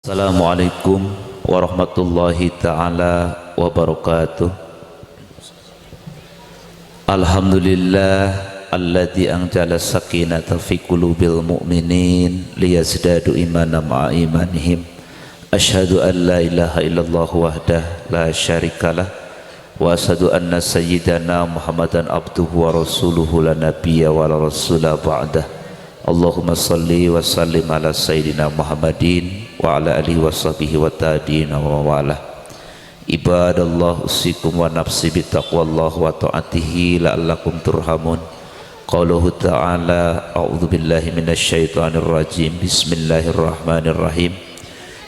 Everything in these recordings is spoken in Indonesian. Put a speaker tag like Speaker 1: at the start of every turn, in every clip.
Speaker 1: Assalamualaikum warahmatullahi ta'ala wabarakatuh. Alhamdulillah alladzi anjala sakinata fi qulubil mu'minin liyazdadu imanan ma'a imanihim. Asyhadu an la ilaha illallah wahdah la syarikalah wa asyhadu anna sayyidana Muhammadan abduhu wa rasuluhu la nabiyya wa la rasula ba'dah. Allahumma salli wa sallim ala sayyidina Muhammadin wa ala alihi wa sahbihi wa tabi'in wa wala. Ibadallah usikum wa nafsi bitaqwallah wa ta'atihi la'allakum turhamun. Qauluhu ta'ala a'udzu billahi minasyaitonir rajim. Bismillahirrahmanirrahim.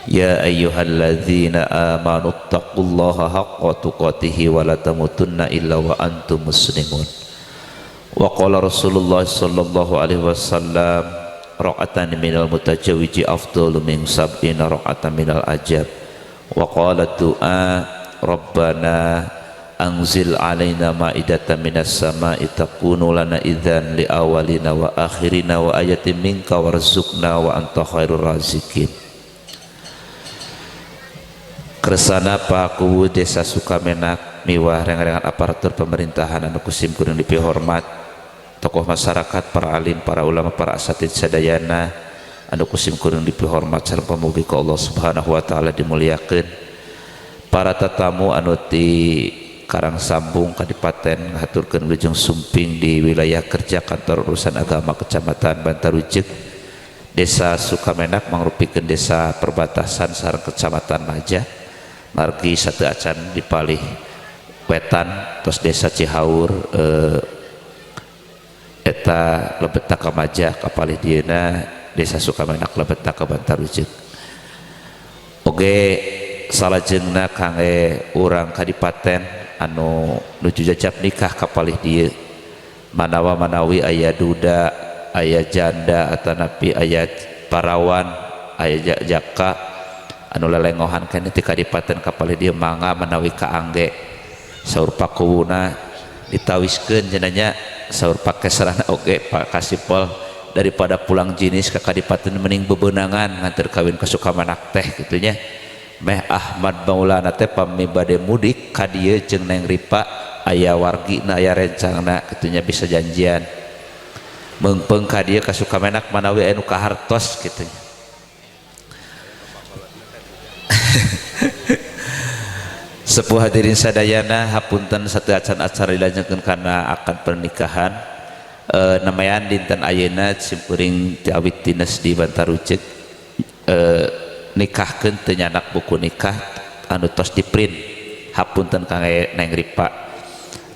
Speaker 1: Ya ayyuhalladzina amanu taqullaha haqqa tuqatih wa la tamutunna illa wa antum muslimun. Wa qala Rasulullah sallallahu alaihi wasallam raqatan minal mutajawwiji afdalu min sab'ina raqatan minal ajab. Wa qala du'a rabbana anzil alaina ma'idatan minas sama'i takunu lana idzan li awalina wa akhirina wa ayatin minka warzuqna wa anta khairur raziqin. Kersana paku desa Sukamenak miwah rengan-rengan aparatur pemerintahan anu kusim kuring dipihormat, tokoh masyarakat, para alim, para ulama, para asatid sadayana anu kusim kuring dipihormat sareng pamugi ka Allah Subhanahu wa taala dimuliakeun. Para tatamu anu ti Karangsambung Kadipaten ngaturkeun wilujeng sumping di wilayah kerja kantor urusan agama Kecamatan Bantarujeuk, Desa Sukamenak mangrupikeun desa perbatasan sareng Kecamatan Maja. Margi satu acan dipalih wetan terus desa Cihaur eta lebetna ka Maja kapalih dieuna desa Sukamenak lebetna ka Bantarujeuk. Oge salajengna kangge urang kadipaten anu nuju jajab nikah kapalih dieu manawa manawi aya duda, aya janda atanapi aya parawan, aya jaka anu lelengohan kana ti kadipaten kapalih dieu mangga manawi kaangge saur pakuwuna ditawiskeun cenanya saur pakesarana oge Pak Kasipol daripada pulang jinis ke kadipaten mending bebenangan nganter kawin ke Sukamenak teh gitunya. Meh Ahmad Maulana teh pami bade mudik ka dieu jeung Neng Ripa aya wargina aya rencangna gitunya bisa janjian meungpeung ka dieu ka Sukamenak manawi anu kahartos gitunya. Sepuh hadirin sadayana hapunten satu acan-acara dilanjutkeun kana akan pernikahan namayan dinten ayeuna simkuring ti awit dinas di Bantarujeuk nikahkeun teu nyanak buku nikah anu tos diprint hapunten kangge Neng Ripa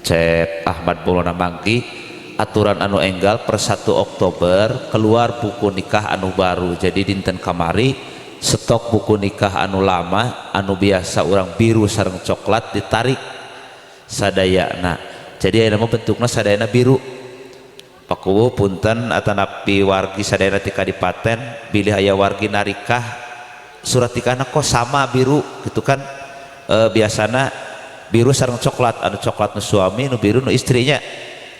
Speaker 1: Cep Ahmad Maulana Mangki aturan anu enggal per 1 Oktober keluar buku nikah anu baru. Jadi dinten kamari stok buku nikah anu lama anu biasa urang biru sareng coklat ditarik sadayana. Jadi aya mah bentukna sadayana biru. Pakuwu punten atanapi wargi sadayana ti kadipaten bilih aya wargi narikah surat nikahna kok sama biru gitu kan. Biasana biru sareng coklat, anu coklat nu suami nu biru nu istrinya.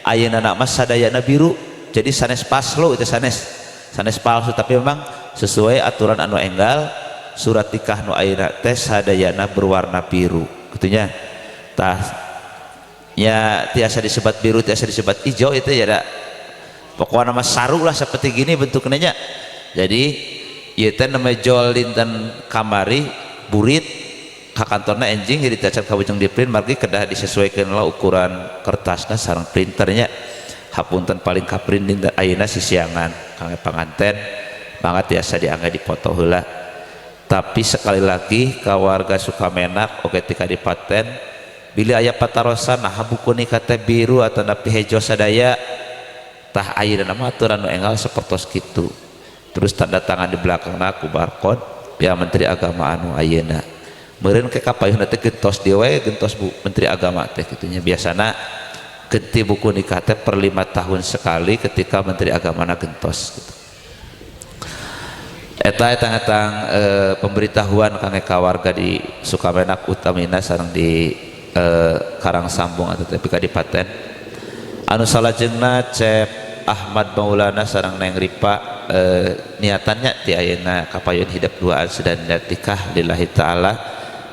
Speaker 1: Ayeuna mah sadayana biru. Jadi sanes paslo itu sanes palsu tapi memang sesuai aturan anu enggal surat nikah nu ayeuna teh sadayana berwarna biru gitunya. Tah nya tiasa disebat biru tiasa disebat hijau itu ya da pokokna mah saru lah seperti gini bentuknya nya. Jadi ieu teh namanya jol dinten kamari burit ka kantorna enjing jadi cacat kawujeng di print margi kedah disesuaikeun lah ukuran kertasna sareng printernya. Hapunten paling kaprint dinten ayeuna sisiangan kangge panganten mangga tiasa diangge dipoto heula. Tapi sekali lagi ka warga Sukamenak oge ti kadipaten bila aya patarosan nah buku nikah teh biru atau napi hejo sadaya tah ayeuna mah aturan nu enggal sapertos kitu. Terus tanda tangan di belakangna ku barcode pihak Menteri Agama anu ayeuna. Meureun ke kapayuhna teh gentos dieu we gentos Bu Menteri Agama teh kitunya. Biasana ganti buku nikah teh per 5 tahun sekali ketika Menteri Agamana gentos gitu. Eta etang-etang pemberitahuan kangge ka warga di Sukamenak utamina sareng di Karangsambung atau tapi kadipaten anu salajengna Cep Ahmad Maulana sareng Neng Ripa niatannya ti ayeuna kapayun hidup duaan sedang niat nikah lillahi ta'ala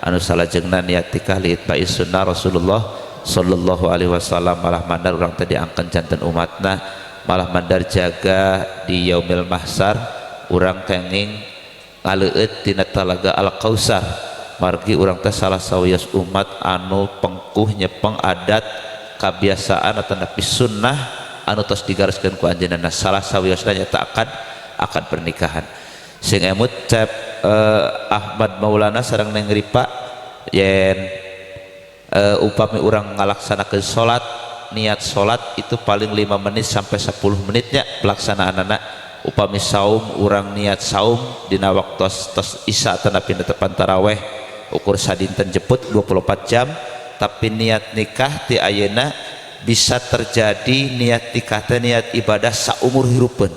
Speaker 1: anu salajengna niat nikah li itba'i sunnah Rasulullah sallallahu alaihi wasallam malah mandar urang tadi angken janten umatna malah mandar jaga di yaumil mahsar urang kenging ngaleueut tina talaga Al-Kausar margi urang teh salah sawios umat anu pengkuh nyepeng adat kebiasaan atau napi sunnah anu tos digariskeun ku anjeunna salah sawiosna nyata akan pernikahan sing emut cep Ahmad Maulana sareng Neng Ripa yen upami urang ngalaksanakeun salat niat salat itu paling 5 menit sampai 10 menitnya pelaksanaanna upami saum urang niat saum dina waktos tos isya atau napi netepan taraweh ukur sadinten jeput 24 jam tapi niat nikah ti ayeuna bisa terjadi niat nikah teh niat ibadah saumur hirupeun.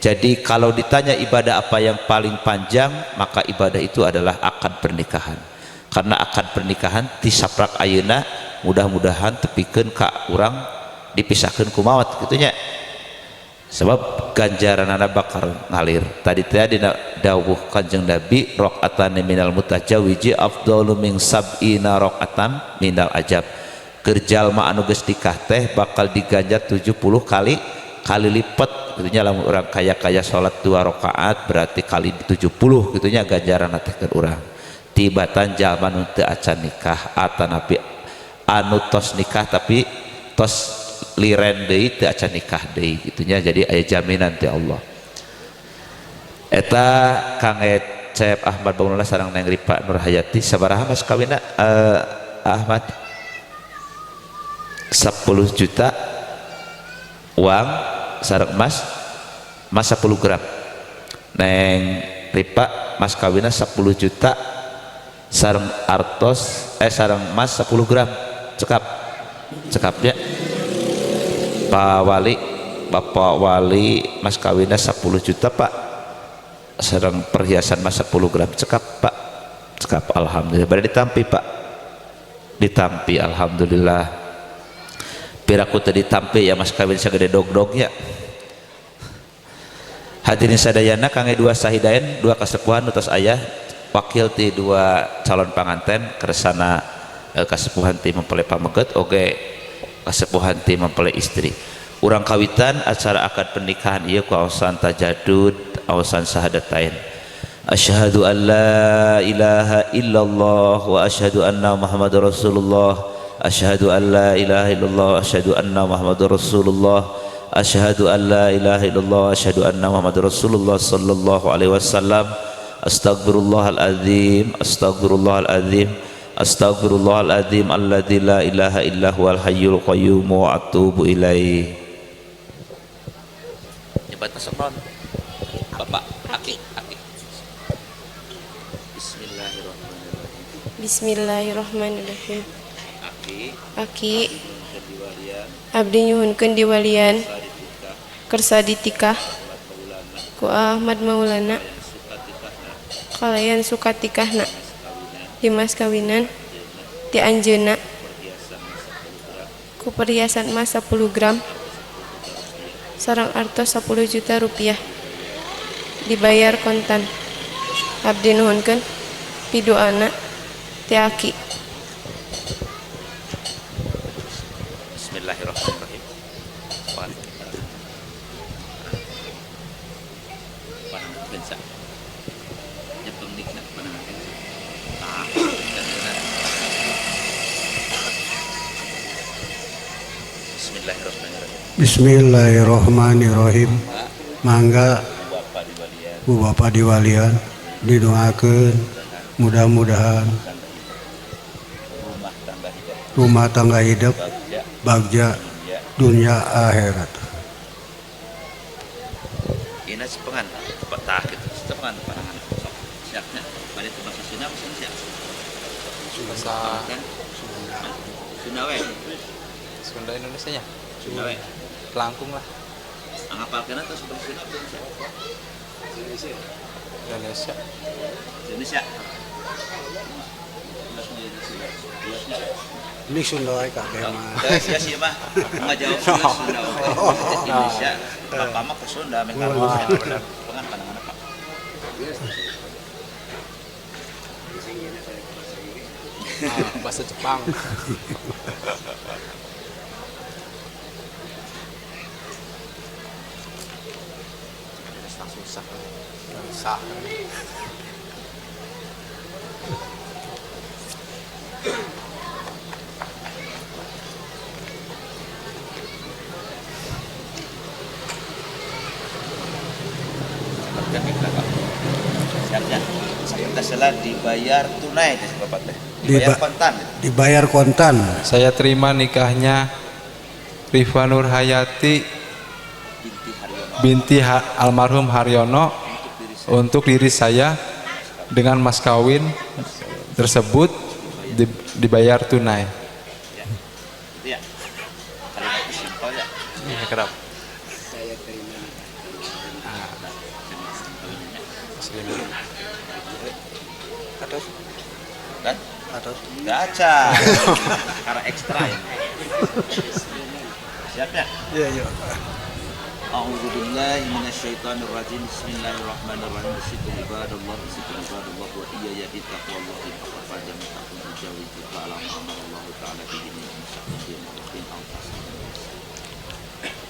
Speaker 1: Jadi kalau ditanya ibadah apa yang paling panjang maka ibadah itu adalah akad pernikahan. Karena akad pernikahan tisaprak ayeuna mudah-mudahan tepikeun ka urang dipisahkeun ku maot kitu nya. Sebab ganjaranana bakal ngalir. Tadi teh dina dawuh Kanjeng Nabi raqatan minal mutajawiji afdalu min sab'ina raqatan minal ajab. Kerjalma anu geus nikah teh bakal diganjar 70 kali lipat gitunya lamun urang kaya salat 2 rakaat berarti kali 70 gitunya ganjaran teh keur urang tibatan jalma nu teu acan nikah atanapi anu tos nikah tapi tos liren deui teu acan nikah deui gitunya jadi aya jaminan ti Allah eta Kang Cep Ahmad Maulana sareng Neng Ripa Nurhayati sabaraha mas kawinna Ahmad 10 juta uang sareng emas 10 gram Neng Ripa mas kawinna 10 juta sareng artos sareng emas 10 gram cekapnya Pak Wali Bapak Wali mas kawinna 10 juta Pak sareng perhiasan emas 10 gram cekap Pak cekap alhamdulillah bade ditampi Pak ditampi alhamdulillah piraku tadi tampe ya mas kawin sagede dog-dognya hadirin sadayana kangge 2 sahidain 2 kasepuhan utos ayah wakil ti 2 calon panganten kersana kasepuhan ti mempelai pameget oge kasepuhan ti mempelai istri urang kawitan acara akad pernikahan ieu ku aosan tajadud aosan sahadatain asyhadu an la ilaha illallah wa asyhadu anna muhammadar rasulullah asyhadu an la ilaha illallah asyhadu anna muhammadar rasulullah asyhadu an la ilaha illallah asyhadu anna muhammadar rasulullah sallallahu alaihi wasallam astagfirullahaladzim astagfirullahaladzim astagfirullahaladzim alladzi la ilaha illa huwal hayyul qayyum wa atubu ilaih nyebat nasonon Bapak Aki
Speaker 2: Bismillahirrahmanirrahim Aki abdi nyuhunkeun diwalian kersa ditikah ku Ahmad Maulana kalayan suka tikahna di mas kawinan ti anjeunna ku perhiasan emas 10 gram sareng artos 10 juta rupiah dibayar kontan abdi nuhunkeun pidoana ti Aki.
Speaker 1: Bismillahirrahmanirrahim.
Speaker 3: Bismillahirrahmanirrahim. Mangga Bu Bapak diwalian didoakeun mudah-mudahan rumah tangga hidup bagja dunia akhirat.
Speaker 1: Ina sepengan petah gitu sepengan panangan siapnya bari teu bahasa Sunda bahasa Indonesia bahasa Sunda we
Speaker 4: Sunda Indonesia nya
Speaker 1: Sunda we
Speaker 4: pelangkung lah
Speaker 1: ngapalkeun atuh bahasa Sunda Indonesia
Speaker 4: Indonesia
Speaker 1: Indonesia
Speaker 3: Ini Sunda wae kakek mah.
Speaker 1: Ya sih mah ngajawab Sunda Indonesia. Bapak mah ke Sunda mereka benar. Pengen pandangan apa?
Speaker 4: Bahasa Jepang. Susah. Susah.
Speaker 1: Siapnya kita salah dibayar tunai teh Bapak teh. Dibayar kontan.
Speaker 3: Dibayar kontan.
Speaker 4: Saya terima nikahnya Rifa Nur Hayati binti almarhum Haryono untuk diri saya dengan mas kawin tersebut dibayar tunai.
Speaker 1: Itu ya. Kalimat simpel ya.
Speaker 4: Kenapa?
Speaker 3: Atas.
Speaker 1: Kan?
Speaker 3: Atas.
Speaker 1: Gacha. Karena ekstra ya. Siap ya?
Speaker 3: Iya, iya.
Speaker 1: A'udzu billahi minasyaitonir rajim. Bismillahirrahmanirrahim. Situ ibadallah, situ ibadallah wa iyaya bittaqwallahi faqad fajama taqum jawi fa alam Allah taala bihi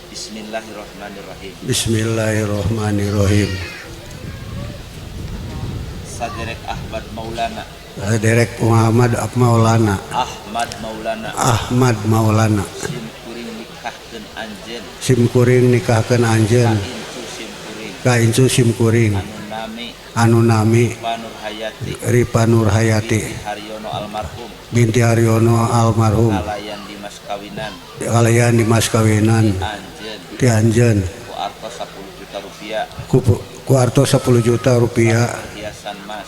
Speaker 1: Bismillahirrahmanirrahim.
Speaker 3: Bismillahirrahmanirrahim.
Speaker 1: Saderek Ahmad Maulana.
Speaker 3: Derek Muhammad Maulana.
Speaker 1: Ahmad Maulana.
Speaker 3: Ahmad Maulana.
Speaker 1: Simkuring nikahkeun anjeun.
Speaker 3: Simkuring nikahkeun anjeun.
Speaker 1: Incu simkuring.
Speaker 3: Ka incu simkuring. Anu nami
Speaker 1: Rifa Nur Hayati.
Speaker 3: Rifa Nur Hayati.
Speaker 1: Haryono almarhum.
Speaker 3: Binti Haryono almarhum.
Speaker 1: Kalayan di mas kawinan.
Speaker 3: Kalian di mas kawinan.
Speaker 1: Anjeun.
Speaker 3: Ti anjeun.
Speaker 1: Ku artos 10 juta rupiah.
Speaker 3: Ku arto 10 juta rupiah.
Speaker 1: Perhiasan mas.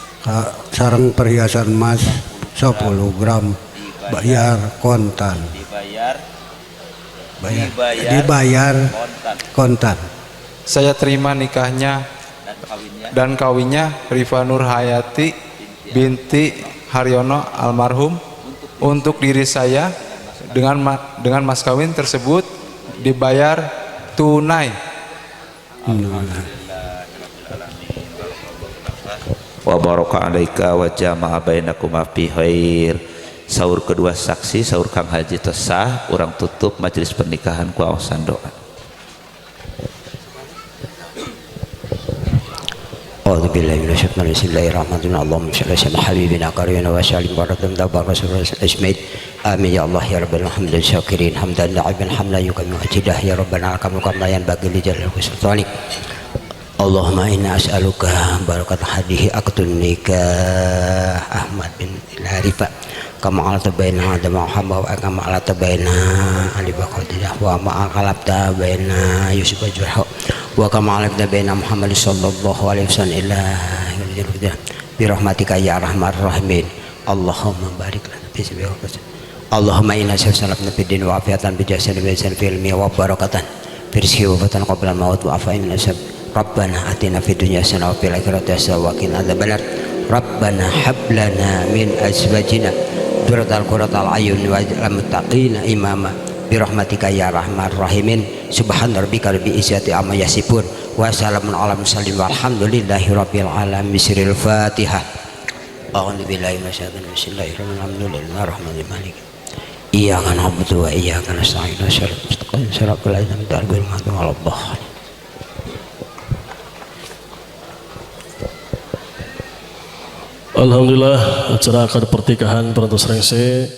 Speaker 3: Sareng perhiasan emas 10 gram. Bayar kontan. Dibayar kontan.
Speaker 4: Saya terima nikahnya dan kawinnya Rifa Nur Hayati binti Haryono almarhum untuk diri saya dengan mas kawin tersebut dibayar tunai.
Speaker 1: Wa baraka alaika wa jama'a bainakuma fi khair. Saur kedua saksi, saur Kang Haji tesah, urang tutup majelis pernikahan ku awasan doa.
Speaker 5: A'udzu billahi minasyaitonir rajim. Bismillahirrahmanirrahim. Allahumma shalli ala habibina qarina wa sallim barakan tabar rasulullah ismail. Amin ya Allah ya rabbal hamdan syakirin hamdan la'iban hamdan yukammu ajidah ya rabbana kamu kamayan bagi li jalal sultani. Allahumma inna as'aluka barakat hadihi aqdun nikah Ahmad bin Rifa kama alata baina Adam wa Muhammad wa kama alata baina Ali Baqadidah wa ma aqalabta baina Yusuf Jurha wa kama alata baina Muhammad sallallahu alaihi wasallam ila bi rahmatika ya arhamar rahimin. Allahumma barik lana fi sabiyika. Allahumma inna sallallahu alaihi din wa afiatan bi jasad wa fil mi wa barakatan fi rizqi wa fatan qabla maut wa afain min asab. Rabbana atina fid dunya hasanah wa fil akhirati hasanah wa qina adzabannar. Rabbana hab lana min azwajina dhurriyatan qurrata a'yun waj'alna muttaqina imama bi rahmatika ya arhamar rahimin. Subhana rabbika rabbil izzati amma yasifun wa salamun alal mursalin walhamdulillahi rabbil alamin. Bismil Fatihah. A'udzu billahi minasyaitonir rajim. Bismillahirrahmanirrahim. Maliki iyyaka na'budu wa iyyaka nasta'in. Shiratal ladzina an'amta 'alaihim.
Speaker 6: Alhamdulillah acara akad pernikahan Perantos Rengse